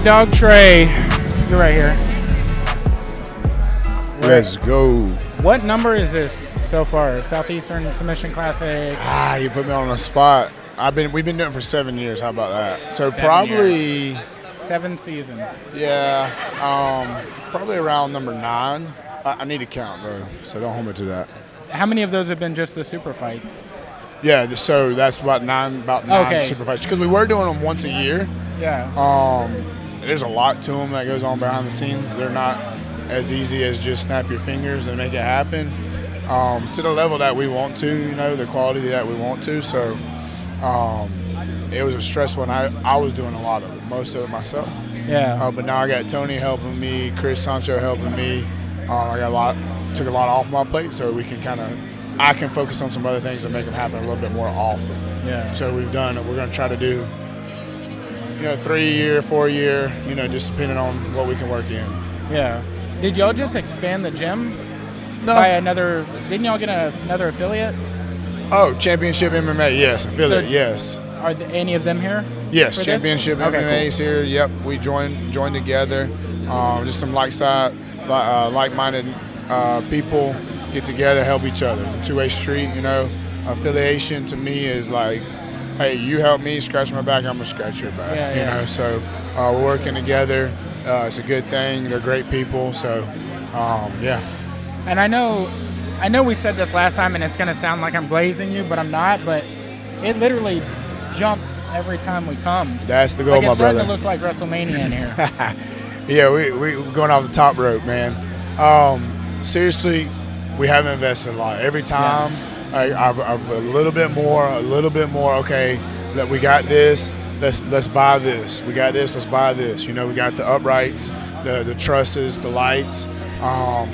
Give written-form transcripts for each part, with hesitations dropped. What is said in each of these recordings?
Big Dog Trey. You're right here. Let's go. What number is this so far? Southeastern Submission Classic? You put me on the spot. We've been doing it for 7 years. How about that? So 7 season. Yeah. Probably around number 9. I need to count though, so don't hold me to that. How many of those have been just the super fights? Yeah, so that's about nine super fights because we were doing them once a year. Yeah. There's a lot to them that goes on behind the scenes. They're not as easy as just snap your fingers and make it happen. To the level that we want to, the quality that we want to. So it was a stressful, and I was doing a lot of it, most of it myself. Yeah. But now I got Tony helping me, Chris Sancho helping me. Took a lot off my plate, so we can I can focus on some other things that make them happen a little bit more often. Yeah. So we're going to try to do, 3-year, 4-year, just depending on what we can work in. Yeah. Did y'all just expand the gym? No. Didn't y'all get another affiliate? Oh, Championship MMA, yes. Affiliate, yes. Are any of them here? Yes, Championship MMA MMA is here. Yep, we joined together. Just some like-minded people get together, help each other. It's a two-way street, Affiliation to me is like, hey, you help me scratch my back, I'm gonna scratch your back. So we're working together. It's a good thing. They're great people. So yeah. And I know we said this last time, and it's gonna sound like I'm glazing you, but I'm not. But it literally jumps every time we come. That's the goal, my brother. It's starting to look like WrestleMania in here. Yeah, we're going off the top rope, man. Seriously, we haven't invested a lot. Every time, I've a little bit more. Okay, we got this. Let's buy this. We got this. Let's buy this. We got the uprights, the trusses, the lights.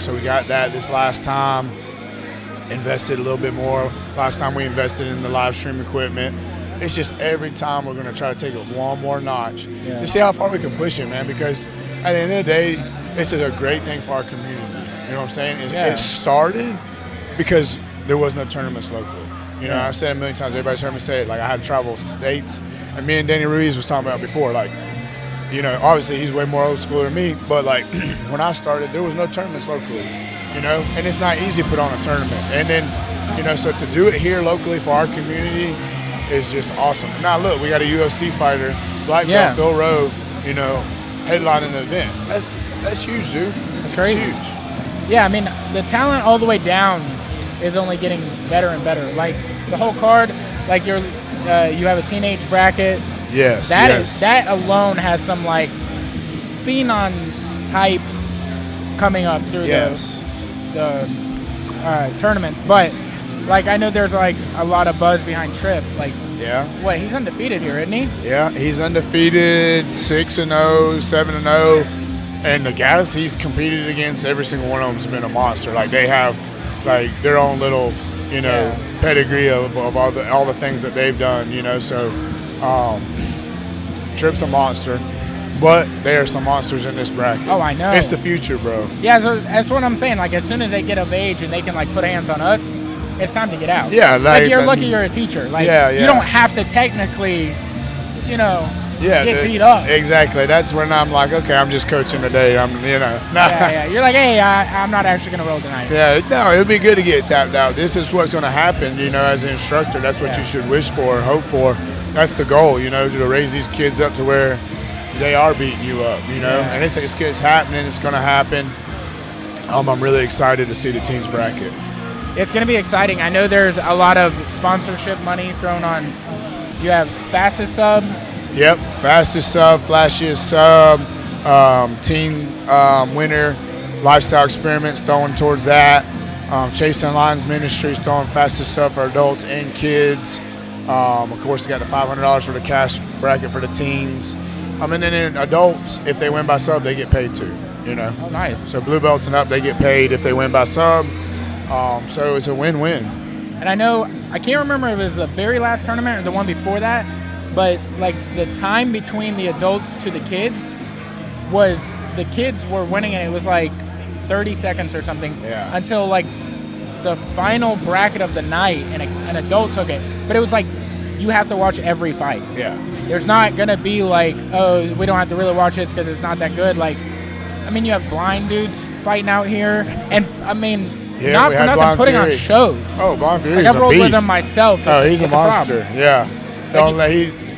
So we got that this last time. Invested a little bit more. Last time we invested in the live stream equipment. It's just every time we're going to try to take it one more notch to see how far we can push it, man. Because at the end of the day, this is a great thing for our community. You know what I'm saying? It started because there was no tournaments locally. I've said it a million times. Everybody's heard me say it. Like, I had to travel states. And me and Danny Ruiz was talking about before. Like, obviously he's way more old school than me. But, like, when I started, there was no tournaments locally. And it's not easy to put on a tournament. And then, so to do it here locally for our community is just awesome. Now, look, we got a UFC fighter, black belt Phil Rowe, headlining the event. That's huge, dude. That's crazy. It's huge. Yeah, I mean, the talent all the way down is only getting better and better. Like, the whole card, like you have a teenage bracket. Yes, that alone has some, like, phenom type coming up through the tournaments. But, like, I know there's, like, a lot of buzz behind Tripp. Like, what, he's undefeated here, isn't he? Yeah, he's undefeated, 6-0, 7-0. And the guys he's competed against, every single one of them's been a monster. Like, they have, like, their own little, pedigree of all the things that they've done, So, Tripp's a monster, but there are some monsters in this bracket. Oh, I know. It's the future, bro. Yeah, so that's what I'm saying. Like, as soon as they get of age and they can, like, put hands on us, it's time to get out. Yeah, like you're lucky you're a teacher. Like, you don't have to technically, get beat up. Exactly. That's when I'm like, okay, I'm just coaching today. You're like, hey, I'm not actually going to roll tonight. Yeah, no, it would be good to get tapped out. This is what's going to happen, as an instructor. That's what you should wish for, hope for. That's the goal, to raise these kids up to where they are beating you up, And it's happening. It's going to happen. I'm really excited to see the teams bracket. It's going to be exciting. I know there's a lot of sponsorship money thrown on. You have fastest sub. Yep, fastest sub, flashiest sub, team winner, lifestyle experiments throwing towards that. Chasing Lions Ministries throwing fastest sub for adults and kids. Of course, you got the $500 for the cash bracket for the teens. And then in adults, if they win by sub, they get paid too. Oh, nice. So blue belts and up, they get paid if they win by sub. So it's a win-win. And I can't remember if it was the very last tournament or the one before that, but like the time between the adults to the kids was the kids were winning, and it was like 30 seconds or something until like the final bracket of the night, and an adult took it. But it was like you have to watch every fight. Yeah. there's not going to be like, oh, we don't have to really watch this because it's not that good. Like, I mean, you have blind dudes fighting out here. And, I mean, not for nothing, putting on shows. Oh, Blind Fury's like, a I've rolled beast. with him myself. He's a monster. Yeah.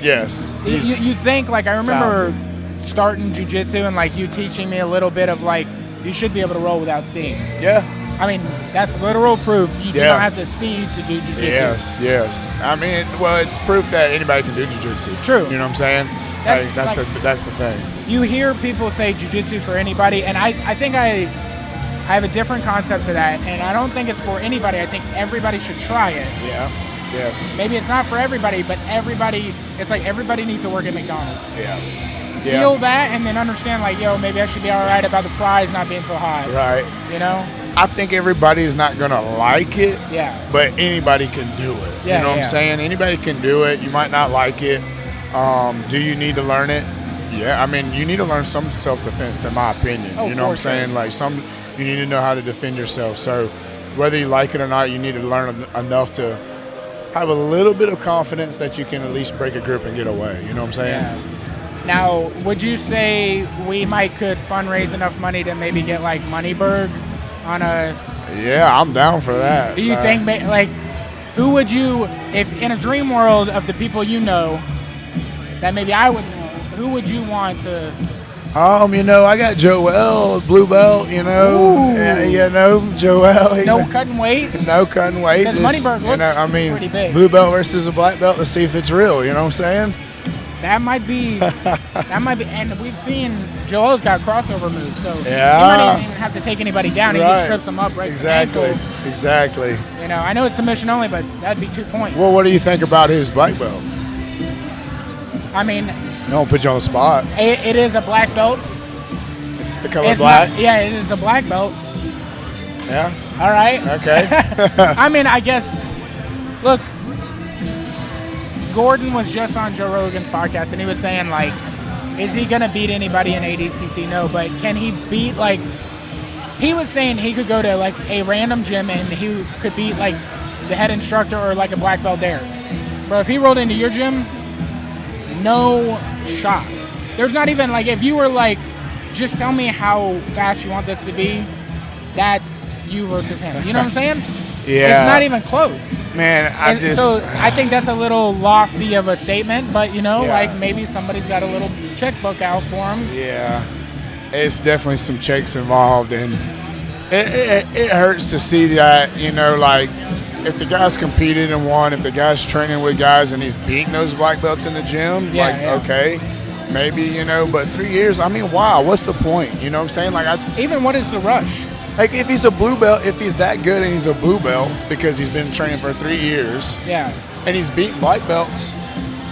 Yes. You think, like, I remember starting jiu-jitsu and, like, you teaching me a little bit of, like, you should be able to roll without seeing. Yeah. I mean, that's literal proof. You do not have to see to do jiu-jitsu. Yes. I mean, well, it's proof that anybody can do jiu-jitsu. True. You know what I'm saying? That's the thing. You hear people say jiu-jitsu for anybody, and I think I have a different concept to that, and I don't think it's for anybody. I think everybody should try it. Yeah. Yes. Maybe it's not for everybody, but everybody, it's like everybody needs to work at McDonald's. Yes. Feel that and then understand, like, yo, maybe I should be all right about the fries not being so hot. Right. You know? I think everybody is not going to like it, but anybody can do it. Yeah, you know what I'm saying? Anybody can do it. You might not like it. Do you need to learn it? Yeah. I mean, you need to learn some self-defense, in my opinion. Oh, you know what I'm saying? Like, you need to know how to defend yourself. So whether you like it or not, you need to learn enough to have a little bit of confidence that you can at least break a grip and get away. You know what I'm saying? Yeah. Now, would you say we could fundraise enough money to maybe get, like, Moneyberg on a... Yeah, I'm down for that. Do you think, like, who would you, if in a dream world of the people you know that maybe I would know, who would you want to... You know, I got Joel, blue belt, you know. Joel. No cutting weight? No cutting weight. Because Moneyberg looks pretty big. Blue belt versus a black belt, let's see if it's real, you know what I'm saying? That might be, and we've seen Joel's got crossover moves, so he yeah. might even have to take anybody down. He just strips them up right exactly. to the ankle. Exactly. You know, I know it's submission only, but that'd be 2 points. Well, what do you think about his black belt? I mean, I don't put you on the spot. It is a black belt. It's the color black? It is a black belt. Yeah. All right. Okay. I mean, I guess, look, Gordon was just on Joe Rogan's podcast, and he was saying, like, is he going to beat anybody in ADCC? No, but can he beat, like, he was saying he could go to, like, a random gym and he could beat, like, the head instructor or, like, a black belt there. Bro, if he rolled into your gym, no shot. There's not even, like, if you were, like, just tell me how fast you want this to be, that's you versus him. You know what I'm saying? Yeah. It's not even close. Man, So I think that's a little lofty of a statement, but, you know, like, maybe somebody's got a little checkbook out for him. Yeah. It's definitely some checks involved, and it hurts to see that, you know, like, if the guy's competed and won, if the guy's training with guys and he's beating those black belts in the gym, okay, maybe, you know, but 3 years, I mean, wow, what's the point? You know what I'm saying? Like, even what is the rush? Like, if he's a blue belt, if he's that good and he's a blue belt because he's been training for 3 years, and he's beating black belts,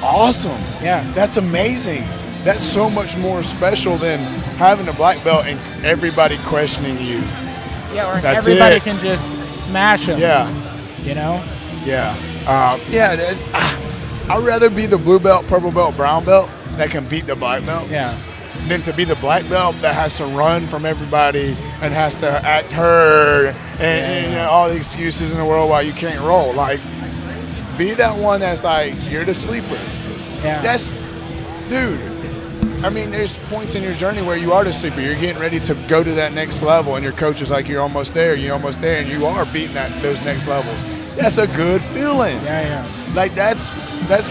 awesome. Yeah. That's amazing. That's so much more special than having a black belt and everybody questioning you. Yeah, or everybody can just smash him. Yeah. You know? Yeah. It is. I'd rather be the blue belt, purple belt, brown belt that can beat the black belts. Yeah. Than to be the black belt that has to run from everybody and has to act hurt and you know, all the excuses in the world why you can't roll. Like, be that one that's like, you're the sleeper. Yeah. Dude, I mean, there's points in your journey where you are the sleeper. You're getting ready to go to that next level, and your coach is like, you're almost there, and you are beating those next levels. That's a good feeling. Yeah. Like, that's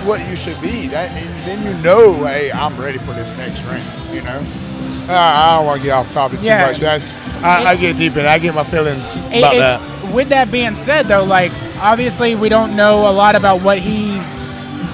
what you should be. And then you know, hey, I'm ready for this next ring, you know? I don't want to get off topic too much. I get deep in it. I get my feelings about that. With that being said, though, like, obviously we don't know a lot about what he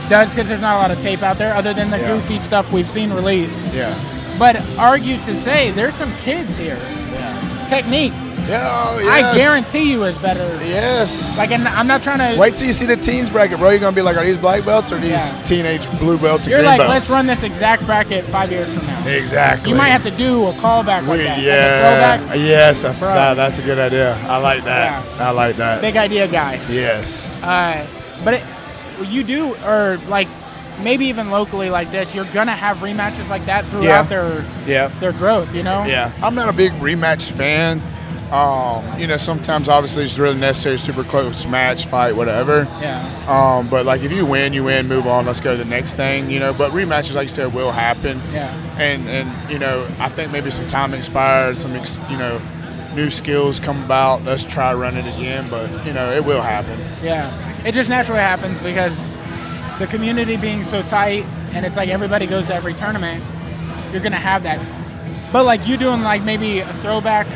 does because there's not a lot of tape out there other than the goofy stuff we've seen released. Yeah. But argue to say there's some kids here. Yeah. Technique. Yeah, oh, yes. I guarantee you is better. Yes. Like, and I'm not trying to... Wait till you see the teens bracket, bro. You're going to be like, are these black belts or these teenage blue belts and You're green like, belts? let's run this exact bracket 5 years from now. Exactly. You might have to do a callback like that. Yeah. Like a throwback. Yes. That's a good idea. I like that. Yeah. I like that. Big idea guy. Yes. But you do, or like maybe even locally like this, you're going to have rematches like that throughout their growth, you know? Yeah. I'm not a big rematch fan. Sometimes obviously it's really necessary, super close match, fight, whatever. Yeah. But like if you win, move on. Let's go to the next thing. But rematches, like you said, will happen. Yeah. And I think maybe some time expired, some new skills come about. Let's try run it again, but it will happen. Yeah. It just naturally happens because the community being so tight, and it's like everybody goes to every tournament. You're gonna have that. But like you doing like maybe a throwback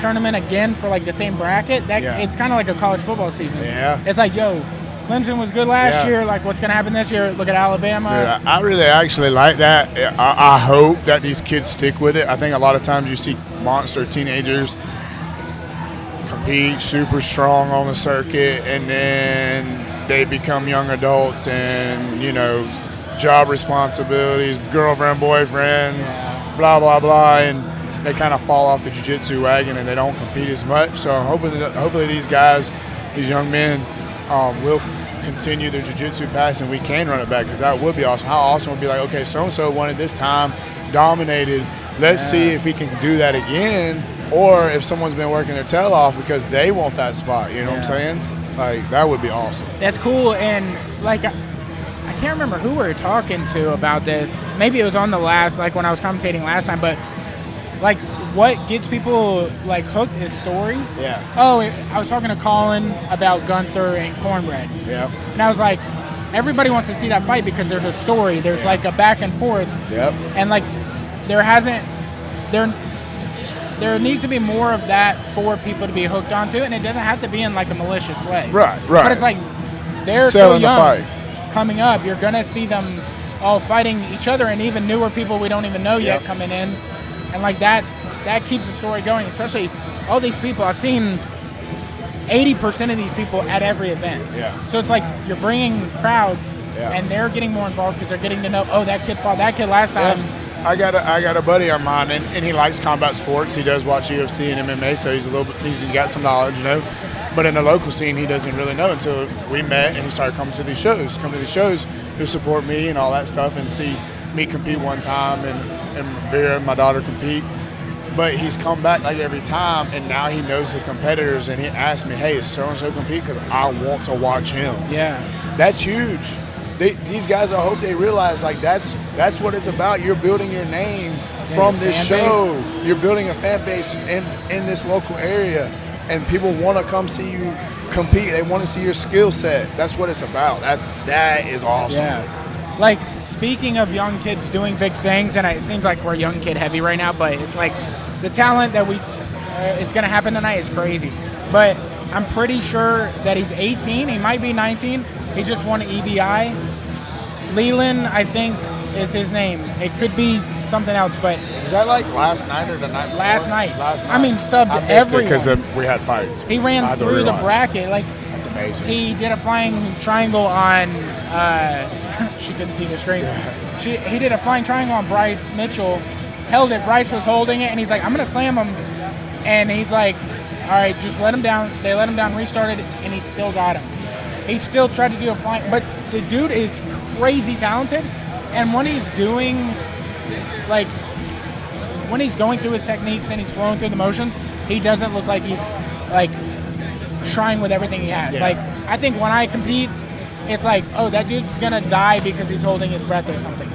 tournament again for like the same bracket, it's kind of like a college football season. Yeah. It's like, yo, Clemson was good last year. Like, what's gonna happen this year? Look at Alabama. Dude, I really actually like that. I hope that these kids stick with it. I think a lot of times you see monster teenagers compete super strong on the circuit, and then they become young adults and job responsibilities, girlfriend, boyfriends, blah blah blah, and they kind of fall off the jiu-jitsu wagon and they don't compete as much. So hopefully these guys, these young men, will continue their jiu-jitsu pass and we can run it back, because that would be awesome. How awesome would be like, okay, so-and-so won it this time, dominated. Let's see if he can do that again, or if someone's been working their tail off because they want that spot. You know what I'm saying? Like, that would be awesome. That's cool. And like, I can't remember who we were talking to about this. Maybe it was on the last, like when I was commentating last time, but like what gets people like hooked is stories. Yeah. Oh, I was talking to Colin about Gunther and Cornbread. Yeah. And I was like, everybody wants to see that fight because there's a story. There's like a back and forth. Yep. And like there needs to be more of that for people to be hooked onto, and it doesn't have to be in like a malicious way. Right. But it's like they're selling so young. The fight. Coming up, you're gonna see them all fighting each other, and even newer people we don't even know yet coming in, and like that keeps the story going. Especially all these people, I've seen 80% of these people at every event. Yeah. So it's like you're bringing crowds, and they're getting more involved because they're getting to know. Oh, that kid fought that kid last time. I got a buddy of mine, and he likes combat sports. He does watch UFC and MMA, so he's got some knowledge, But in the local scene, he doesn't really know until we met and he started coming to these shows. To support me and all that stuff, and see me compete one time, and Vera and my daughter compete. But he's come back like every time, and now he knows the competitors, and he asked me, "Hey, is so and so compete? Because I want to watch him." Yeah, that's huge. These guys, I hope they realize like that's what it's about. You're building your name from this show. Base. You're building a fan base in this local area, and people want to come see you compete. They want to see your skill set. That's what it's about. That is awesome. Yeah. Like, speaking of young kids doing big things, and it seems like we're young kid heavy right now, but it's like the talent that is going to happen tonight is crazy. But I'm pretty sure that he's 18. He might be 19. He just won EBI. Leland, I think, is his name. It could be something else, but was that like last night or the night before? Last night. I mean, subbed everyone because we had fights. He ran through the bracket. Like, that's amazing. He did a flying triangle on. She couldn't see the screen. He did a flying triangle on Bryce Mitchell. Held it. Bryce was holding it, and he's like, "I'm gonna slam him," and he's like, "All right, just let him down." They let him down, restarted, and he still got him. He still tried to do a flying, but the dude is crazy talented, and when he's doing, like, when he's going through his techniques and he's flowing through the motions, he doesn't look like he's, like, trying with everything he has. Yeah. Like, I think when I compete, it's like, oh, that dude's gonna die because he's holding his breath or something.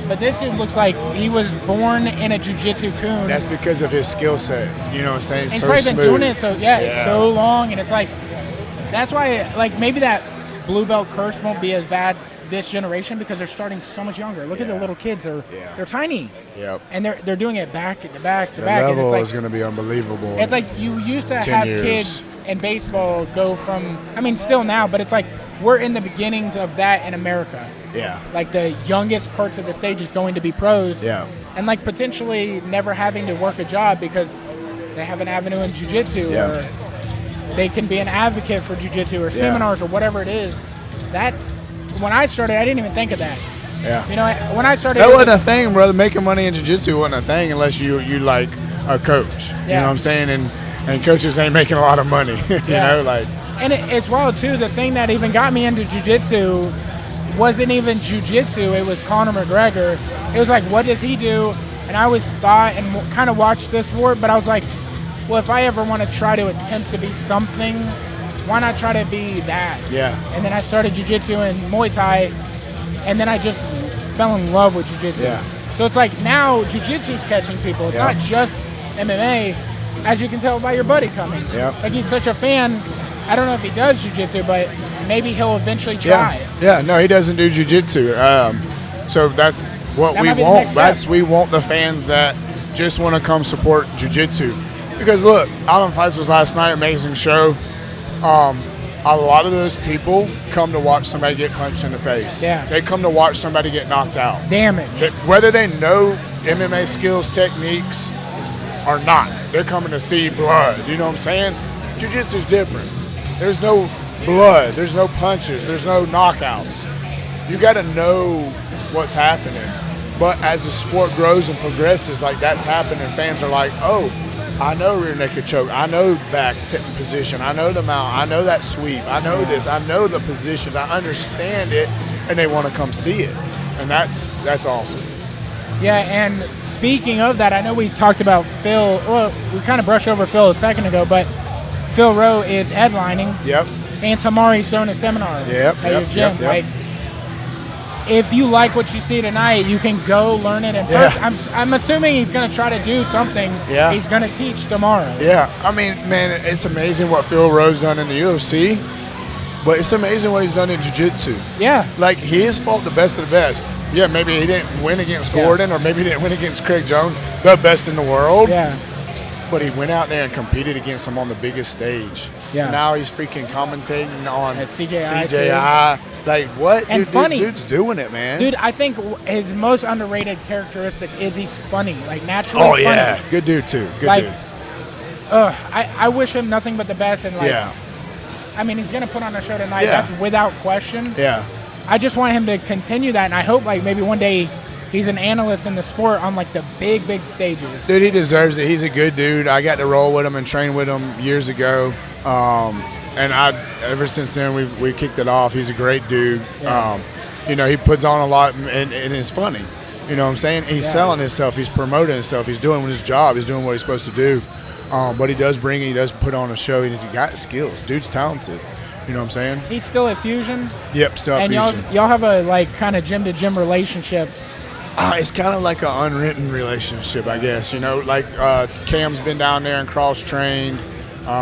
But this dude looks like he was born in a jiu-jitsu coon. That's because of his skill set. You know what I'm saying? And he's so probably smooth. been doing it so long, and it's like, that's why, like, maybe that blue belt curse won't be as bad this generation because they're starting so much younger. Look at the little kids; they're tiny. Yep. And they're doing it back to back to the back. The level and it's is going to be unbelievable. It's like you used to have kids in baseball go from. I mean, still now, but it's like we're in the beginnings of that in America. Yeah. Like the youngest parts of the stage is going to be pros. Yeah. And like potentially never having to work a job because they have an avenue in jiu-jitsu or they can be an advocate for jiu-jitsu or seminars or whatever it is. That, when I started, I didn't even think of that. Yeah. You know, when I started, that wasn't a thing, brother. Making money in jiu-jitsu wasn't a thing unless you like a coach. You know what I'm saying? And coaches ain't making a lot of money. you know, like. And it's wild too. The thing that even got me into jiu-jitsu wasn't even jiu-jitsu. It was Conor McGregor. It was like, what does he do? And I always thought and kind of watched this sport, but I was like, well, if I ever want to try to attempt to be something, why not try to be that? Yeah. And then I started jiu-jitsu and Muay Thai, and then I just fell in love with jiu-jitsu. Yeah. So it's like now jiu-jitsu's catching people. It's not just MMA, as you can tell by your buddy coming. Yeah. Like he's such a fan. I don't know if he does jiu-jitsu, but maybe he'll eventually try. Yeah, no, he doesn't do jiu-jitsu. So that's what That we might be the want. next step. We want the fans that just want to come support jiu-jitsu. Because look, Island Fights was last night, amazing show. A lot of those people come to watch somebody get punched in the face. Yeah. They come to watch somebody get knocked out. Damage. Whether they know MMA skills, techniques, or not, they're coming to see blood. You know what I'm saying? Jiu-jitsu is different. There's no blood. There's no punches. There's no knockouts. You got to know what's happening. But as the sport grows and progresses, like that's happening, fans are like, oh, I know rear naked choke. I know back position. I know the mount. I know that sweep. I know this. I know the positions. I understand it, and they want to come see it, and that's awesome. Yeah, and speaking of that, I know we talked about Phil. Well, we kind of brushed over Phil a second ago, but Phil Rowe is headlining. Yep. And Tamari's throwing a seminar at your gym. Yep. Like, if you like what you see tonight, you can go learn it in person. I'm assuming he's going to try to do something. Yeah. He's going to teach tomorrow. Yeah, I mean, man, it's amazing what Phil Rowe's done in the UFC, but it's amazing what he's done in jiu-jitsu. Yeah. Like, he has fought the best of the best. Yeah, maybe he didn't win against Gordon, or maybe he didn't win against Craig Jones, the best in the world. Yeah. But he went out there and competed against him on the biggest stage. Yeah. Now he's freaking commentating on At CJI. CJI. Like, what? And funny. Dude's doing it, man. Dude, I think his most underrated characteristic is he's funny. Like, naturally funny. Oh, yeah. Good dude, too. Good like, dude. I wish him nothing but the best. And, like, Yeah. I mean, he's going to put on a show tonight. Yeah. That's without question. Yeah. I just want him to continue that, and I hope, like, maybe one day he's an analyst in the sport on, like, the big, big stages. Dude, he deserves it. He's a good dude. I got to roll with him and train with him years ago. And ever since then, we kicked it off. He's a great dude. Yeah. He puts on a lot, and it's funny. You know what I'm saying? He's selling himself. He's promoting himself. He's doing his job. He's doing what he's supposed to do. But he does put on a show. He's got skills. Dude's talented. You know what I'm saying? He's still at Fusion? Yep, still at Fusion. And y'all have a, like, kind of gym-to-gym relationship. It's kind of like an unwritten relationship, I guess. Like Cam's been down there and cross-trained.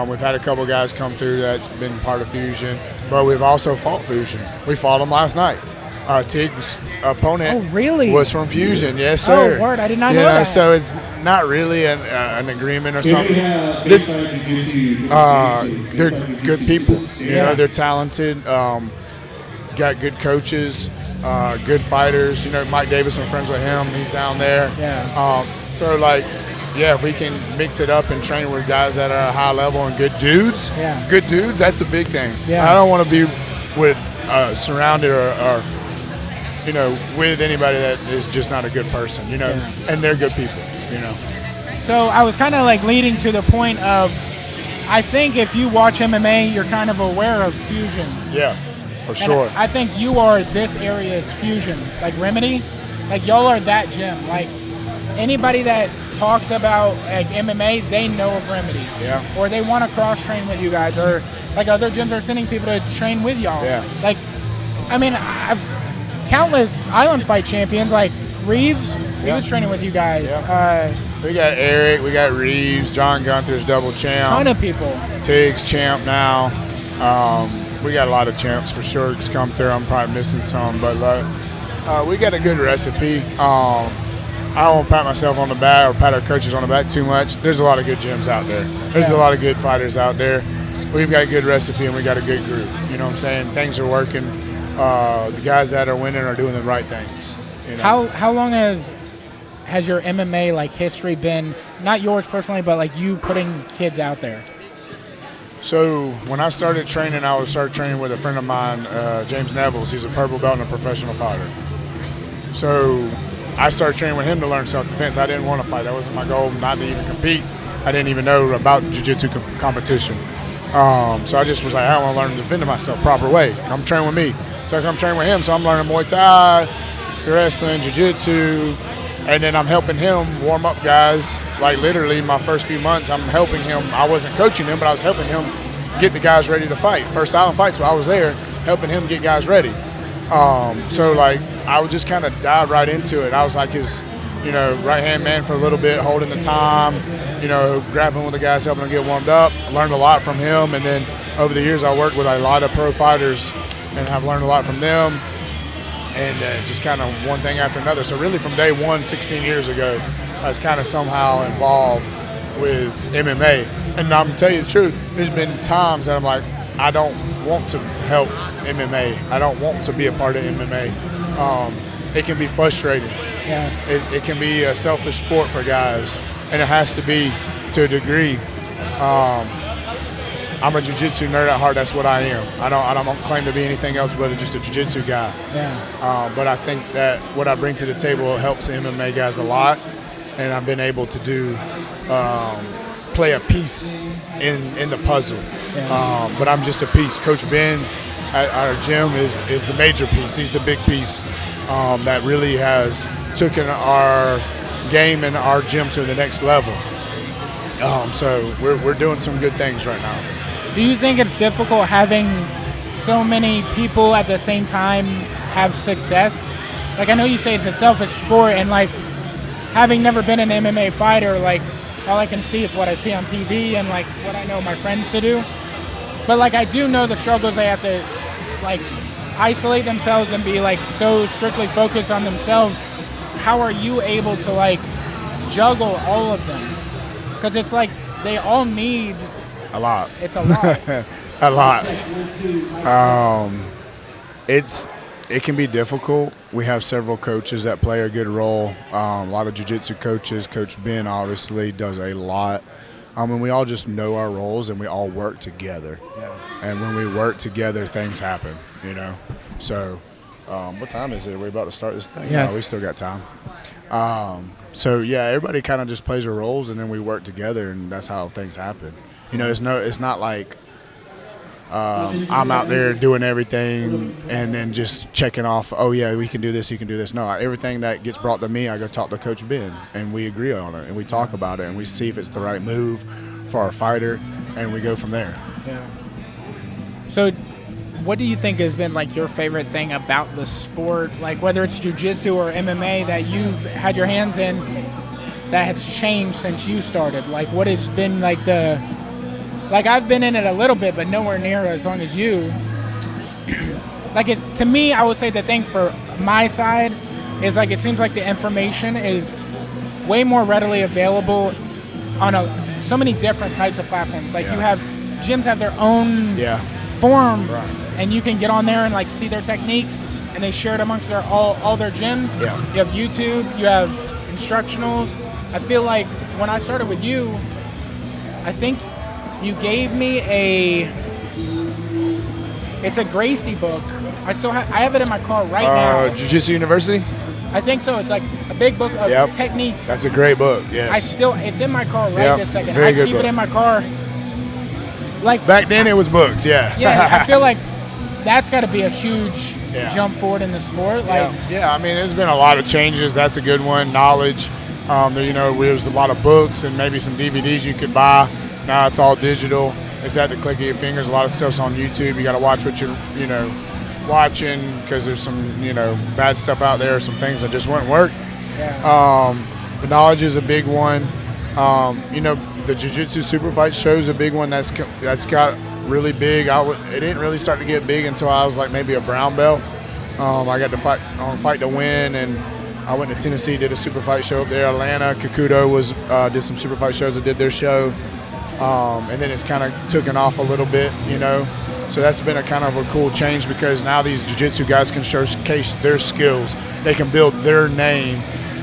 We've had a couple guys come through that's been part of Fusion, but we've also fought Fusion. We fought them last night. Tig's opponent was from Fusion. Yes, sir. Oh, word. I did not know that. So it's not really an agreement or something. They're good people. You know, they're talented. Got good coaches, good fighters. Mike Davis, I'm friends with him. He's down there. Yeah. So, like, yeah, if we can mix it up and train with guys that are high level and good dudes, that's the big thing. Yeah. I don't want to be with surrounded or with anybody that is just not a good person, and they're good people, So I was kind of like leading to the point of, I think if you watch MMA, you're kind of aware of Fusion. Yeah, for sure. I think you are this area's Fusion, like Remedy. Like, y'all are that gym. Like, anybody that talks about, like, MMA, they know of Remedy. Yeah. Or they want to cross-train with you guys. Or, like, other gyms are sending people to train with y'all. Yeah. Like, I mean, I've countless Island Fight champions, like Reeves, he was training with you guys. Yeah. We got Eric, we got Reeves, John Gunther's double champ. Ton of people. Tig's champ now. We got a lot of champs for sure that's come through. I'm probably missing some, but we got a good recipe. I don't want to pat myself on the back or pat our coaches on the back too much. There's a lot of good gyms out there. There's a lot of good fighters out there. We've got a good recipe and we got a good group. You know what I'm saying? Things are working. The guys that are winning are doing the right things. How long has your MMA, like, history been, not yours personally, but, like, you putting kids out there? So when I started training, I started training with a friend of mine, James Nevels. He's a purple belt and a professional fighter. So I started training with him to learn self-defense. I didn't want to fight. That wasn't my goal, not to even compete. I didn't even know about jiu-jitsu competition. So I just was like, I want to learn to defend myself proper way. Come train with me. So I come train with him. So I'm learning Muay Thai, wrestling, jiu-jitsu, And then I'm helping him warm up guys. Like literally my first few months, I'm helping him. I wasn't coaching him, but I was helping him get the guys ready to fight. First Island fights, so I was there helping him get guys ready. So like I would just kind of dive right into it. I was like his, right-hand man for a little bit, holding the time, grabbing with the guys, helping them get warmed up. I learned a lot from him, and then over the years I worked with a lot of pro fighters and have learned a lot from them. And just kind of one thing after another. So really from day one, 16 years ago, I was kind of somehow involved with MMA. And I'm going to tell you the truth, there's been times that I'm like, I don't want to help MMA. I don't want to be a part of MMA. It can be frustrating. Yeah. It can be a selfish sport for guys, and it has to be to a degree. I'm a jiu-jitsu nerd at heart. That's what I am. I don't claim to be anything else but just a jiu-jitsu guy. Yeah. But I think that what I bring to the table helps MMA guys a lot, and I've been able to do play a piece in the puzzle. Yeah. But I'm just a piece. Coach Ben at our gym is the major piece. He's the big piece that really has taken our game and our gym to the next level. So we're doing some good things right now. Do you think it's difficult having so many people at the same time have success? Like, I know you say it's a selfish sport, and like having never been an MMA fighter, like all I can see is what I see on TV and like what I know my friends to do. But like I do know the struggles they have to like isolate themselves and be like so strictly focused on themselves. How are you able to like juggle all of them? Because it's like they all need a lot. It's a lot. A lot. It can be difficult. We have several coaches that play a good role. A lot of jiu-jitsu coaches. Coach Ben obviously does a lot. And we all just know our roles and we all work together. Yeah. And when we work together, things happen, So what time is it? Are we about to start this thing? Yeah. No, we still got time. So yeah, everybody kind of just plays their roles and then we work together, and that's how things happen. It's not like I'm out there doing everything and then just checking off, oh yeah, we can do this, you can do this. No, everything that gets brought to me, I go talk to Coach Ben, and we agree on it, and we talk about it, and we see if it's the right move for our fighter, and we go from there. Yeah. So what do you think has been like your favorite thing about the sport, like whether it's jiu-jitsu or MMA that you've had your hands in that has changed since you started? Like what has been like like I've been in it a little bit, but nowhere near as long as you. Like to me, I would say the thing for my side is like it seems like the information is way more readily available on so many different types of platforms. Like gyms have their own forums, right, and you can get on there and like see their techniques, and they share it amongst all their gyms. Yeah. You have YouTube, you have instructionals. I feel like when I started with you, I think you gave me it's a Gracie book. I have it in my car right now. Jiu-Jitsu University? I think so. It's like a big book of techniques. That's a great book, yes. It's in my car right this second. Very I good keep book. it in my car. Like back then it was books, yeah. Yeah, I feel like that's got to be a huge jump forward in the sport. Like, I mean, there's been a lot of changes. That's a good one. Knowledge. There's a lot of books and maybe some DVDs you could buy. Now it's all digital. It's at the click of your fingers. A lot of stuff's on YouTube. You got to watch what you're, watching, because there's some, bad stuff out there, some things that just wouldn't work. Yeah. The knowledge is a big one. The Jiu-Jitsu Super Fight show is a big one that's got really big. It didn't really start to get big until I was like maybe a brown belt. I got to fight to win, and I went to Tennessee, did a Super Fight show up there. Atlanta, Kakuto did some Super Fight shows that did their show. And then it's kind of taken off a little bit, So that's been a kind of a cool change, because now these jiu-jitsu guys can showcase their skills. They can build their name,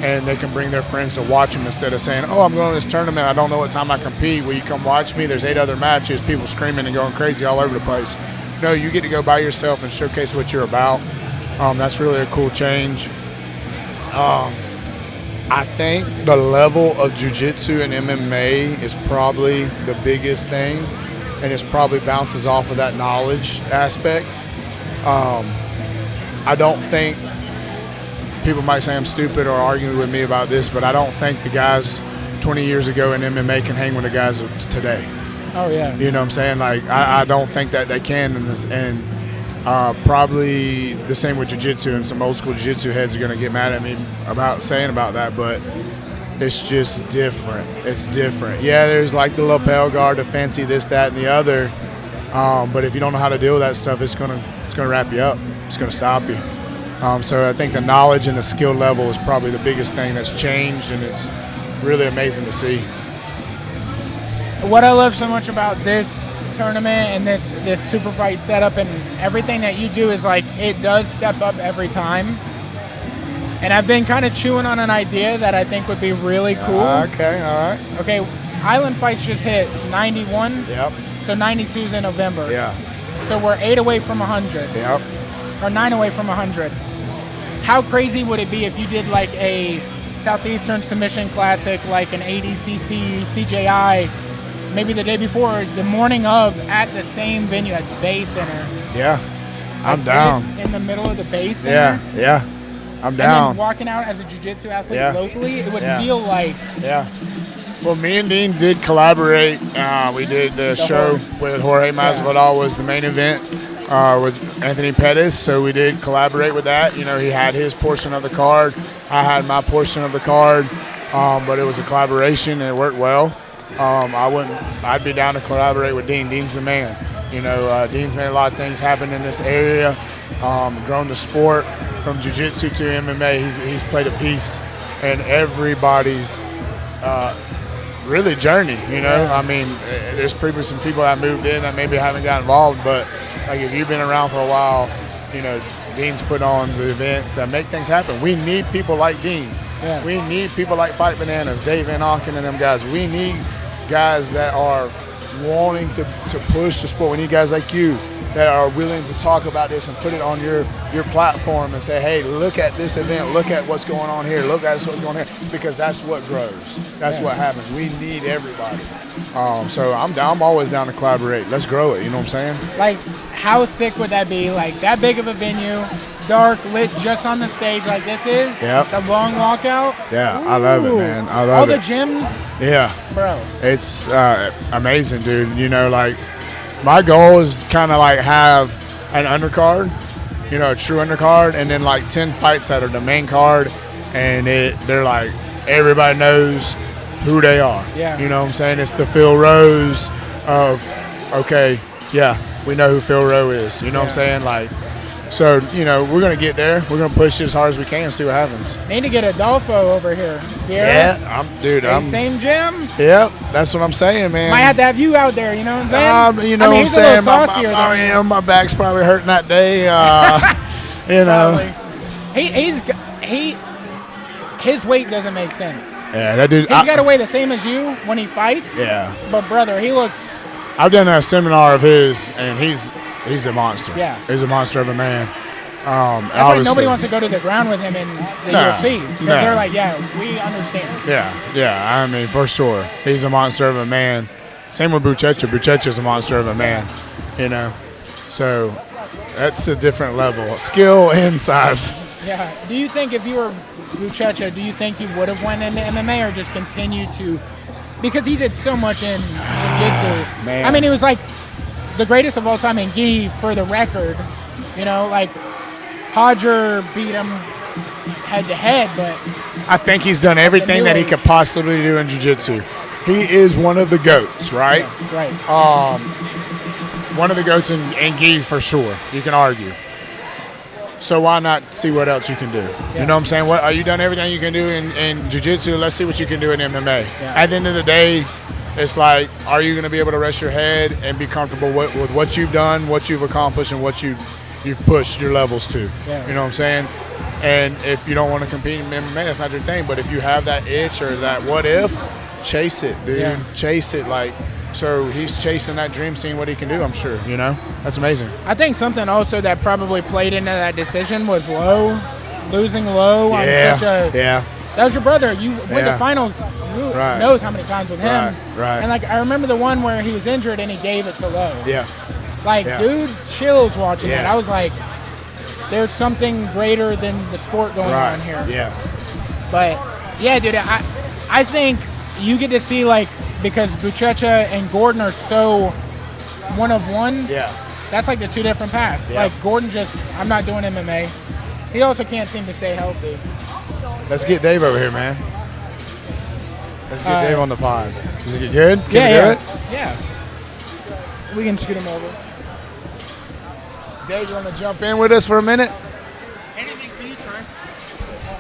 and they can bring their friends to watch them instead of saying, oh, I'm going to this tournament, I don't know what time I compete. Will you come watch me? There's 8 other matches, people screaming and going crazy all over the place. No, you get to go by yourself and showcase what you're about. That's really a cool change. I think the level of jiu-jitsu and MMA is probably the biggest thing, and it probably bounces off of that knowledge aspect. I don't think people might say I'm stupid or argue with me about this, but I don't think the guys 20 years ago in MMA can hang with the guys of today. Oh, yeah. You know what I'm saying? Like, I don't think that they can, and probably the same with jiu-jitsu, and some old school jiu-jitsu heads are going to get mad at me about saying about that, but it's just different. It's different. Yeah, there's like the lapel guard, the fancy this, that, and the other, but if you don't know how to deal with that stuff, it's gonna wrap you up. It's gonna stop you. So I think the knowledge and the skill level is probably the biggest thing that's changed, and it's really amazing to see. What I love so much about this tournament and this super fight setup and everything that you do is like it does step up every time. And I've been kind of chewing on an idea that I think would be really cool. Okay, all right. Okay, Island Fights just hit 91. Yep. So 92's in November. Yeah. So we're 8 away from 100. Yep. Or 9 away from 100. How crazy would it be if you did like a Southeastern Submission Classic, like an ADCC, CJI, maybe the day before, the morning of, at the same venue at the Bay Center? Yeah, I'm like down. This in the middle of the Bay Center? Yeah, I'm down. And then walking out as a jiu-jitsu athlete locally, it would Yeah. feel like... Yeah. Well, me and Dean did collaborate. We did the show with Jorge Masvidal was the main event with Anthony Pettis, so we did collaborate with that. You know, he had his portion of the card. I had my portion of the card, but it was a collaboration, and it worked well. I'd be down to collaborate with Dean. Dean's the man. You know, Dean's made a lot of things happen in this area, grown the sport from jiu-jitsu to MMA. He's played a piece in everybody's really journey, you know. I mean, there's probably some people that moved in that maybe haven't got involved, but like if you've been around for a while, you know, Dean's put on the events that make things happen. We need people like Dean. Yeah. We need people like Fight Bananas, Dave and Auken and them guys. We need guys that are wanting to push the sport. We need guys like you that are willing to talk about this and put it on your platform and say, hey, look at this event, look at what's going on here, look at what's going on here, because that's what grows. That's what happens. We need everybody. So I'm always down to collaborate. Let's grow it, you know what I'm saying? Like, how sick would that be? Like, that big of a venue, dark, lit just on the stage like this is, the long walkout. Yeah, Ooh. I love it, man. I love it. All the gyms. Yeah. Bro. It's amazing, dude. You know, like, my goal is kind of like have an undercard, you know, a true undercard, and then like 10 fights that are the main card, and they're like, everybody knows who they are. Yeah. You know what I'm saying? It's the Phil Rose of, okay, yeah, we know who Phil Rowe is. You know what I'm saying? Like, so, you know, we're going to get there. We're going to push it as hard as we can and see what happens. Need to get Adolfo over here. Yeah, I'm same gym? Yep, that's what I'm saying, man. Might have to have you out there, you know what I'm saying? You know what I'm saying? My My back's probably hurting that day. You know. His weight doesn't make sense. Yeah, that dude. He's got to weigh the same as you when he fights. Yeah. But, brother, he looks... I've done a seminar of his, and he's a monster. Yeah. He's a monster of a man. That's why nobody wants to go to the ground with him in the UFC. Because they're like, yeah, we understand. Yeah. I mean, for sure. He's a monster of a man. Same with Buchecha. Buchecha's a monster of a man, you know. So that's a different level. Skill and size. Yeah. Do you think if you were Buchecha, do you think you would have went into MMA or just continued to? Because he did so much in jiu-jitsu. Man. I mean, he was like the greatest of all time in gi for the record. You know, like Hodger beat him head-to-head, but... I think he's done everything that he could possibly do in jiu-jitsu. He is one of the GOATs, right? Yeah, right. One of the GOATs in gi for sure. You can argue. So why not see what else you can do? Yeah. You know what I'm saying? What are you done everything you can do in jiu-jitsu? Let's see what you can do in MMA. Yeah. At the end of the day, it's like, are you going to be able to rest your head and be comfortable with what you've done, what you've accomplished, and what you've pushed your levels to? Yeah. You know what I'm saying? And if you don't want to compete in MMA, that's not your thing. But if you have that itch or that what if, chase it, dude. Yeah. Chase it. Like, so he's chasing that dream, seeing what he can do, I'm sure, you know? That's amazing. I think something also that probably played into that decision was losing Low on such a... Yeah. That was your brother. You went to finals. Who knows how many times with him. Right. And, like, I remember the one where he was injured and he gave it to Low. Yeah. Like, dude, chills watching it. I was like, there's something greater than the sport going Right. on here. Yeah. But yeah, dude, I think you get to see, like, because Buchecha and Gordon are so one of one. Yeah. That's like the two different paths. Yeah. Like Gordon I'm not doing MMA. He also can't seem to stay healthy. Let's get Dave over here, man. Let's get Dave on the pod. Does it get good? Can Yeah, we yeah. do it? Yeah. We can scoot him over. Dave, you want to jump in with us for a minute? Anything for you, Trey?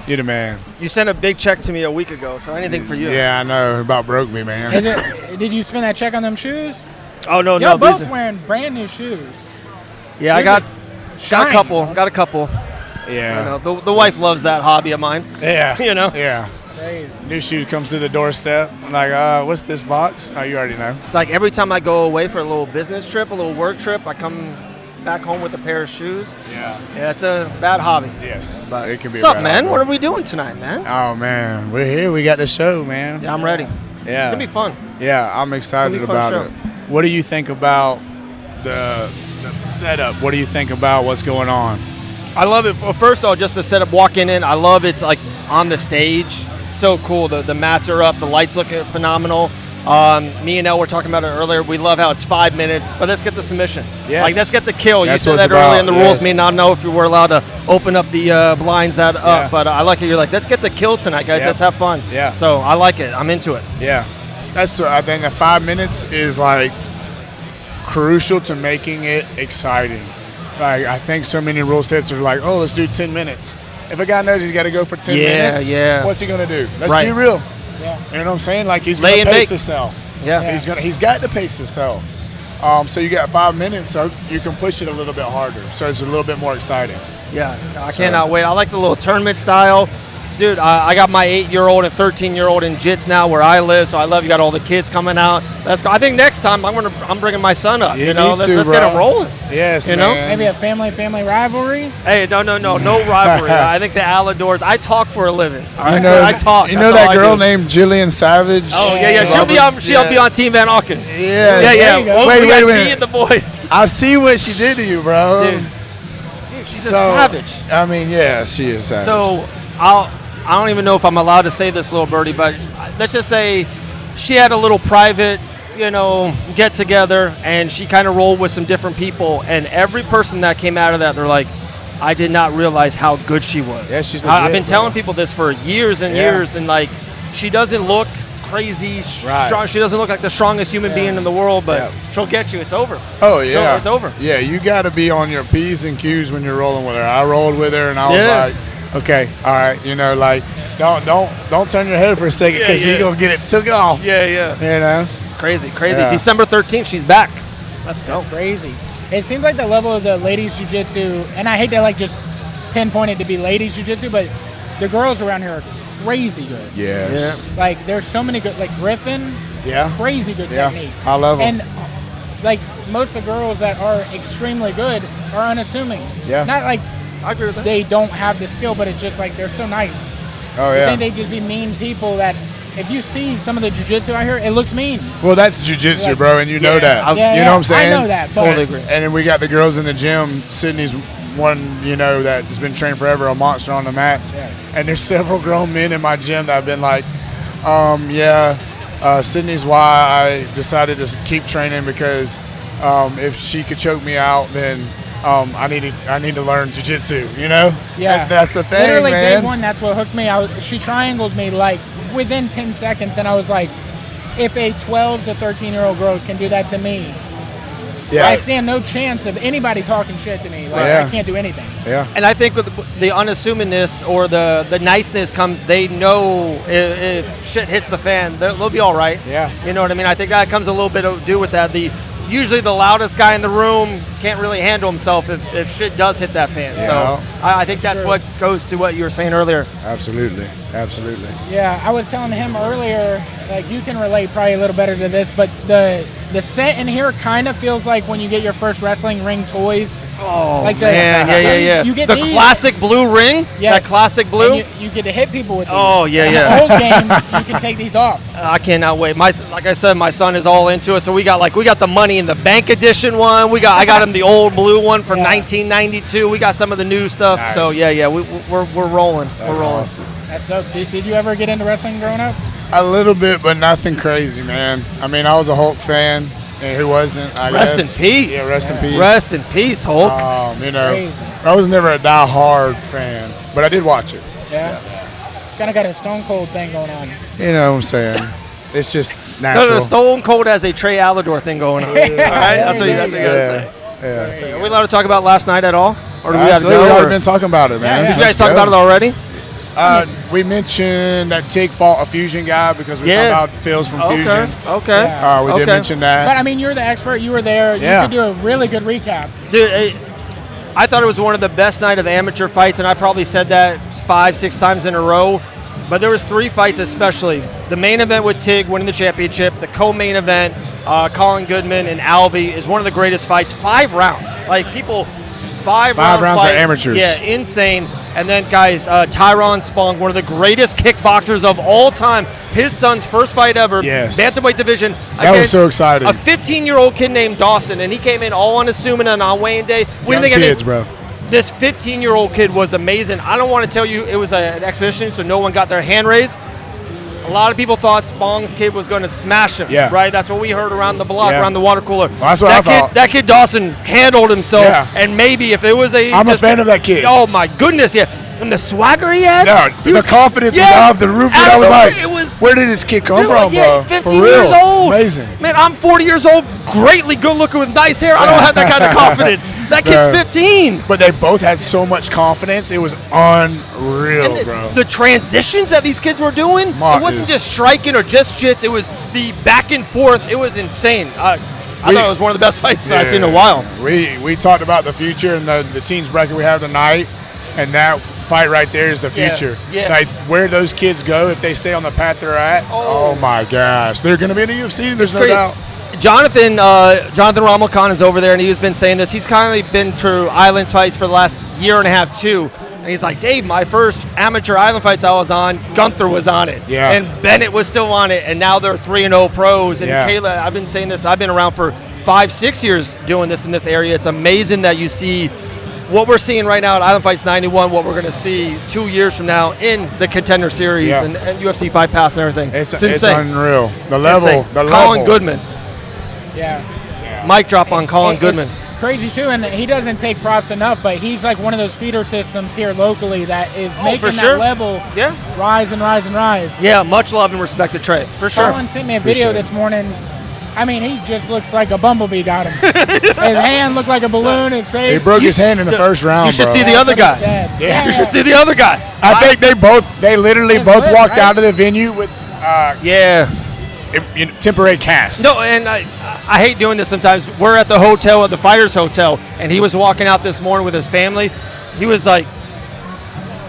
You the man. You sent a big check to me a week ago, so anything for you. Yeah, I know. It about broke me, man. Is it? Did you spend that check on them shoes? Oh no, Y'all no. both these- wearing brand new shoes. Yeah, I They're got just a shiny. couple. Got a couple. You Yeah. know, the wife loves that hobby of mine. Yeah. You know? Yeah. Crazy. New shoe comes to the doorstep. I'm like, what's this box? Oh, you already know. It's like every time I go away for a little business trip, a little work trip, I come back home with a pair of shoes. Yeah. Yeah, it's a bad hobby. Yes. But it can be. what's a up, bad man? hobby. What are we doing tonight, man? Oh man, we're here. We got the show, man. Yeah, I'm ready. Yeah. It's gonna be fun. Yeah, I'm excited It's gonna be a about fun it. What do you think about the setup? What do you think about what's going on? I love it. Well, first, though, just the setup walking in. I love it's like on the stage. So cool. The mats are up. The lights look phenomenal. Me and Elle were talking about it earlier. We love how it's 5 minutes, but let's get the submission. Yes. Like, let's get the kill. That's You what said it's that earlier about, in the rules. yes. May not know if you were allowed to open up the blinds that up, Yeah. but I like it. You're like, let's get the kill tonight, guys. Yeah. Let's have fun. Yeah. So I like it. I'm into it. Yeah, that's what I think. The 5 minutes is like crucial to making it exciting. Like I think so many rule sets are like, oh, let's do 10 minutes. If a guy knows he's got to go for 10 minutes, yeah. what's he gonna do? Let's Right. be real. Yeah. You know what I'm saying? Like he's Lay gonna and pace bake. himself. Yeah. He's got to pace himself. So you got 5 minutes, so you can push it a little bit harder. So it's a little bit more exciting. Yeah, I cannot wait. I like the little tournament style. Dude, I got my 8-year-old and 13-year-old in jits now where I live, so I love you got all the kids coming out. Let's go. I think next time I'm bringing my son up. You You know, need to, let's bro. get him rolling. Yes, You know? man. Maybe a family rivalry. Hey, no rivalry. I think the Alidors. I talk for a living. All right? You know, I talk. You know That's all that I girl do. named Jillian Savage? Oh yeah. She'll be on. She'll be on Team Van Auken. Yeah. Yeah. you go. Well, Wait, we got wait. T and the boys. I see what she did to you, bro. Dude, she's a savage. I mean, yeah, she is savage. So I don't even know if I'm allowed to say this, little birdie, but let's just say she had a little private, get together, and she kind of rolled with some different people, and every person that came out of that, they're like, I did not realize how good she was. Yeah, she's I've legit, been telling bro. people this for years and Yeah. years, and like, she doesn't look crazy, Right. strong. She doesn't look like the strongest human being in the world, but Yeah. she'll get you. It's over. Oh yeah, it's over. Yeah, you got to be on your P's and Q's when you're rolling with her. I rolled with her, and I was Yeah. like, okay, all right, like don't turn your head for a second because Yeah. you're gonna get it took off. Yeah. You know. Crazy. Yeah. December 13th, she's back. Let's go. That's crazy. It seems like the level of the ladies jiu-jitsu, and I hate to like just pinpoint it to be ladies jiu-jitsu, but the girls around here are crazy good. Yes. Like there's so many good, like Griffin, Yeah. crazy good Yeah. technique. I love 'em. And like most of the girls that are extremely good are unassuming. Yeah. Not like I agree with that. they don't have the skill, but it's just like they're so nice. Oh I yeah. think they just be mean people that if you see some of the jiu-jitsu out here, it looks mean. Well, that's jujitsu, Like- bro, and you know that. Yeah, you know what I'm saying? I know that, but Totally agree. And then we got the girls in the gym. Sydney's one, that has been trained forever, a monster on the mats. Yes. And there's several grown men in my gym that have been like, Sydney's why I decided to keep training because if she could choke me out, then I need to learn jiu-jitsu, Yeah, And that's the thing, Literally, man. day one, that's what hooked me. She triangled me like within 10 seconds, and I was like, if a 12 to 13-year-old girl can do that to me, Yeah. I stand no chance of anybody talking shit to me. Like Yeah. I can't do anything. Yeah. And I think with the unassumingness or the niceness comes, they know if shit hits the fan, they'll be all right. Yeah. You know what I mean? I think that comes a little bit to do with that. Usually the loudest guy in the room can't really handle himself if shit does hit that fan. Yeah. So I think that's Sure. what goes to what you were saying earlier. Absolutely. Absolutely. Yeah, I was telling him earlier, like you can relate probably a little better to this, but the set in here kind of feels like when you get your first wrestling ring toys. Oh, like man, yeah. You get the these, classic blue ring? yes, That classic blue? and you get to hit people with these. Oh, yeah. In old games, you can take these off. I cannot wait. Like I said, my son is all into it. So we got the money in the bank edition one. I got him the old blue one from 1992. We got some of the new stuff. Nice. So we're rolling. That's we're rolling. awesome. That's dope. Did you ever get into wrestling growing up? A little bit, but nothing crazy, man. I mean, I was a Hulk fan, and who wasn't? I Rest guess. in peace. Yeah, rest in peace. Rest in peace, Hulk. You know, Crazy. I was never a die-hard fan, but I did watch it. Yeah. Kind of got a Stone Cold thing going on. You know what I'm saying? It's just No, natural. Stone Cold has a Trey Alidor thing going on. All right, that's what you got to say. Yeah. Are we allowed to talk about last night at all, or do we have to Absolutely. go? We've already or- been talking about it, man. Yeah. Did you guys talk about it already? We mentioned that Tig fought a Fusion guy because we Yeah. talked about Phil's from Fusion. Okay. Yeah. We did mention that. But I mean, you're the expert. You were there. Yeah. You could do a really good recap. Dude, I thought it was one of the best night of amateur fights, and I probably said that 5-6 times in a row. But there was 3 fights especially. The main event with Tig winning the championship. The co-main event, Colin Goodman and Alvey, is one of the greatest fights. 5 rounds. Like, people, 5 rounds fight. are amateurs. Yeah, insane. And then, guys, Tyron Spong, one of the greatest kickboxers of all time. His son's first fight ever. Yes. Bantamweight division. That was so exciting. A 15-year-old kid named Dawson, and he came in all unassuming and on weighing day. Young kids, bro. This 15-year-old kid was amazing. I don't want to tell you it was an exhibition, so no one got their hand raised. A lot of people thought Spong's kid was going to smash him, Yeah. right? That's what we heard around the block, Yeah. around the water cooler. Well, that's what I thought. That kid Dawson handled himself, Yeah. and maybe if it was I'm a fan of that kid. Oh, my goodness, yeah. And the swagger he had. No, he the was- confidence Yes, was off the roof. out And I of was the- like, it was- where did this kid come Dude, from, yeah, bro? 15 For real. years old. Amazing. Man, I'm 40 years old, greatly good looking with nice hair. I don't have that kind of confidence. That kid's Bro. 15. But they both had so much confidence. It was unreal, And bro. the transitions that these kids were doing, Mark it wasn't is- just striking or just jits. It was the back and forth. It was insane. I We- thought it was one of the best fights I've seen in a while. We talked about the future and the teams bracket we have tonight, and that fight right there is the Yeah, future. yeah. Like where those kids go if they stay on the path they're at. Oh, my gosh, they're gonna be in the UFC. There's no Great. doubt. Jonathan Ramalkhan is over there, and he's been saying this. He's kind of been through island fights for the last year and a half, too. And he's like, Dave, my first amateur island fights I was on, Gunther was on it. Yeah. And Bennett was still on it, and now they're 3-0 pros. And Yeah. Kayla, I've been saying this, I've been around for 5-6 years doing this in this area. It's amazing that you see what we're seeing right now at Island Fights 91, what we're going to see 2 years from now in the Contender Series Yeah. and UFC Fight Pass and everything. It's insane. unreal. The level. Insane. The Colin level. Goodman. Yeah. Mic drop on Colin It's Goodman. crazy too, and he doesn't take props enough, but he's like one of those feeder systems here locally that is making for sure. that level Yeah. rise and rise and rise. Yeah, much love and respect to Trey, for sure. Colin sent me a video Appreciate it. this morning. I mean, he just looks like a bumblebee got him. His hand looked like a balloon. His face. He broke his hand in the first round, you should bro. see the other That's what guy. he said. Yeah. You should see the other guy. I think they literally It's both lit, walked right? out of the venue with Yeah. temporary cast. No, and I hate doing this sometimes. We're at the hotel, at the Fighters Hotel, and he was walking out this morning with his family. He was like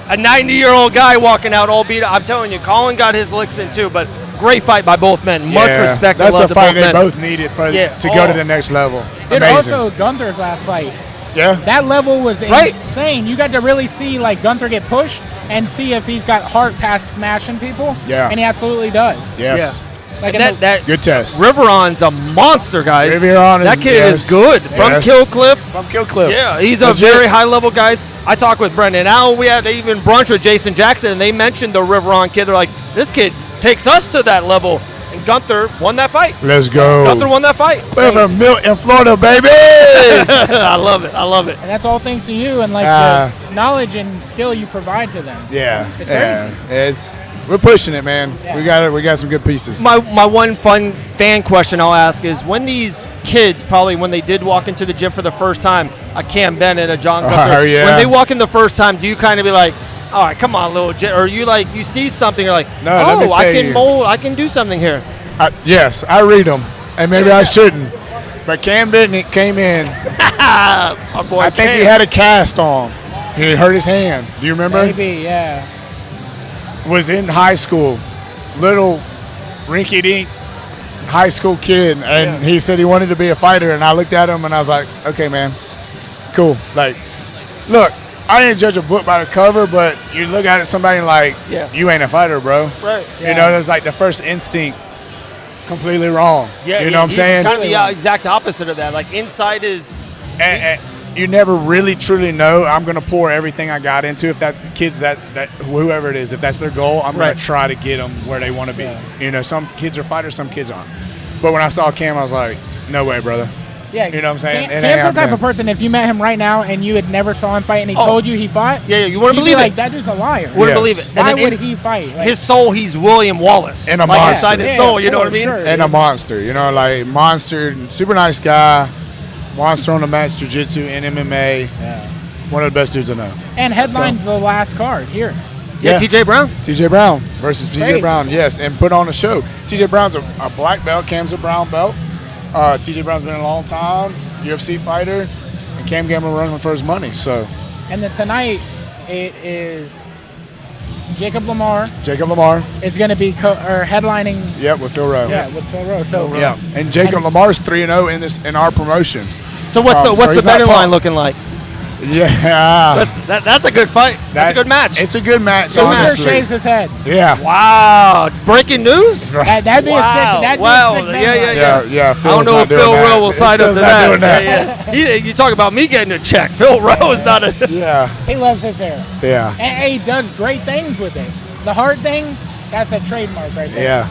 a 90-year-old guy walking out all beat up. I'm telling you, Colin got his licks in too, but great fight by both men. Much Yeah, respect and That's love a to fight both they men. both needed Yeah. to go to the next level. Dude, Amazing. also Gunther's last fight. Yeah. That level was Right. insane. You got to really see like Gunther get pushed and see if he's got heart past smashing people. Yeah. And he absolutely does. Yes. Like And in the- that Good test. Riveron's a monster, guys. Riveron is- that kid yes. is good. From Yes. Killcliff. From Killcliff. Yeah, he's a Legit. very high-level guy. I talked with Brendan Allen. We had even brunch with Jason Jackson, and they mentioned the Riveron kid. They're like, this kid takes us to that level. And Gunther won that fight. Let's go. Gunther won that fight. We're from Milton, Florida, baby. I love it. I love it. and that's all thanks to you and like Uh, the knowledge and skill you provide to them. Yeah. It's It's we're pushing it, man. Yeah. We got some good pieces. My one fun fan question I'll ask is, when these kids, probably when they did walk into the gym for the first time, a Cam Bennett, a John Gunther, yeah. when they walk in the first time, do you kind of be like, all right, come on, little J, or you like, you see something, you're like, No, let me oh, I tell can you. mold, I can do something here. Yes, I read them, and maybe I shouldn't. But Cam Bennett came in. Our boy I think he Cam. had a cast on. He hurt his hand. Do you remember? Maybe, yeah. was in high school, little rinky-dink high school kid, and he said he wanted to be a fighter, and I looked at him and I was like, okay, man, cool. Like, look, I didn't judge a book by the cover, but you look at it, somebody like, you ain't a fighter, bro. Right. You know, that's like the first instinct, completely wrong. Yeah, you know what I'm saying? Kind of the exact opposite of that. Like inside is. And you never really truly know. I'm gonna pour everything I got into. If that the kids that whoever it is, if that's their goal, I'm gonna try to get them where they want to be. Yeah. You know, some kids are fighters, some kids aren't. But when I saw Cam, I was like, no way, brother. Yeah, you know what I'm saying? Cam's the type of person, if you met him right now and you had never saw him fight and he told you he fought, you wouldn't believe it. Like, that dude's a liar. Wouldn't believe it. Why would he fight? Like, his soul, he's William Wallace. And a like monster. Inside his soul, you know what I mean? Sure, and a monster, you know, like monster, super nice guy, monster on the match, jiu-jitsu and MMA. Yeah. One of the best dudes I know. And headlined the last card here. Yeah, TJ Brown. TJ Brown versus TJ Brown, yes, and put on a show. TJ Brown's a black belt, Cam's a brown belt. TJ Brown's been a long time UFC fighter, and Cam Gamble running for his money. So, and then tonight it is Jacob Lamar. Jacob Lamar is going to be headlining. Yep, with Phil Rowe. Yeah, with Phil Rowe. So yeah, and Jacob Lamar's 3-0 in our promotion. So what's the betting line looking like? Yeah, that's a good fight. That's a good match. It's a good match. So honestly. Shaves his head. Yeah. Wow. Breaking news. That'd be a sick. Yeah. I don't know if Phil Rowe will side up to that. You talk about me getting a check. Phil Rowe is not a. Yeah. He loves his hair. Yeah. And he does great things with it. The heart thing, that's a trademark right there.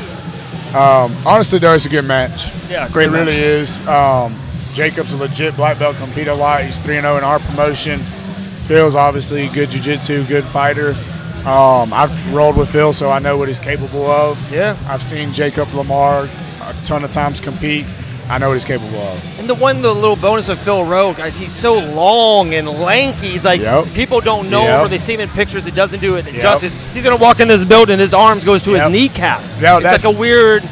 Yeah. Honestly, though, it's a good match. Yeah, great. It really is. Jacob's a legit black belt, compete a lot. He's 3-0 in our promotion. Phil's obviously good jiu-jitsu, good fighter. I've rolled with Phil, so I know what he's capable of. Yeah. I've seen Jacob Lamar a ton of times compete. I know what he's capable of. And the little bonus of Phil Rowe, guys, he's so long and lanky. He's like, people don't know him or they see him in pictures. He doesn't do it justice. He's going to walk in this building, his arms goes to his kneecaps. It's like a weird.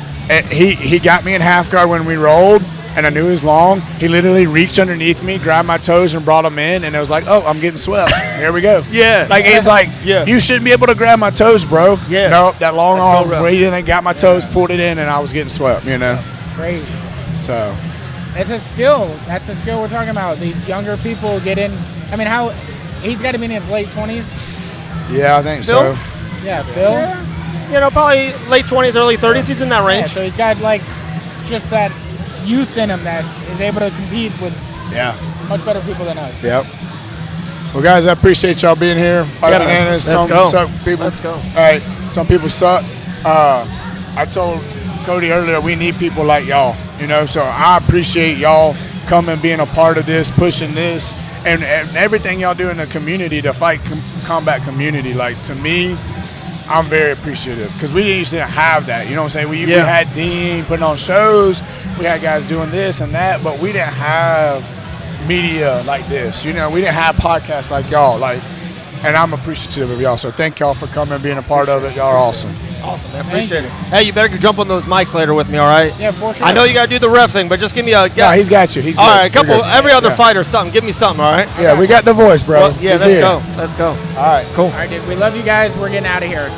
He got me in half guard when we rolled. And I knew he was long. He literally reached underneath me, grabbed my toes, and brought them in. And it was like, oh, I'm getting swept. Here we go. Like it's like, you shouldn't be able to grab my toes, bro. Yeah. Nope, that long arm waited and got my toes, pulled it in, and I was getting swept. You know. Crazy. So. It's a skill. That's the skill we're talking about. These younger people get in. I mean, he's got to be in his late 20s. Yeah, I think Phil? so. Yeah, Phil. Yeah. You know, probably late 20s, early 30s. He's in that range. Yeah, so he's got like just that youth in him that is able to compete with much better people than us. Yep. Well, guys, I appreciate y'all being here. Fight bananas. Let's go. Let's go. All right. Some people suck. I told Cody earlier we need people like y'all. You know, so I appreciate y'all coming, being a part of this, pushing this, and everything y'all do in the community to fight combat community. Like, to me, I'm very appreciative because we used to have that. You know what I'm saying? We had Dean putting on shows. We had guys doing this and that, but we didn't have media like this. You know, we didn't have podcasts like y'all. And I'm appreciative of y'all. So thank y'all for coming and being a part of it. Y'all are awesome. Awesome, man. Appreciate it. Hey, you better jump on those mics later with me, all right? Yeah, for sure. I know you got to do the ref thing, but just give me a... Yeah, he's got you. He's good. All right, every other fighter, something. Give me something, all right? Yeah, we got the voice, bro. Well, let's go. Let's go. All right, cool. All right, dude. We love you guys. We're getting out of here.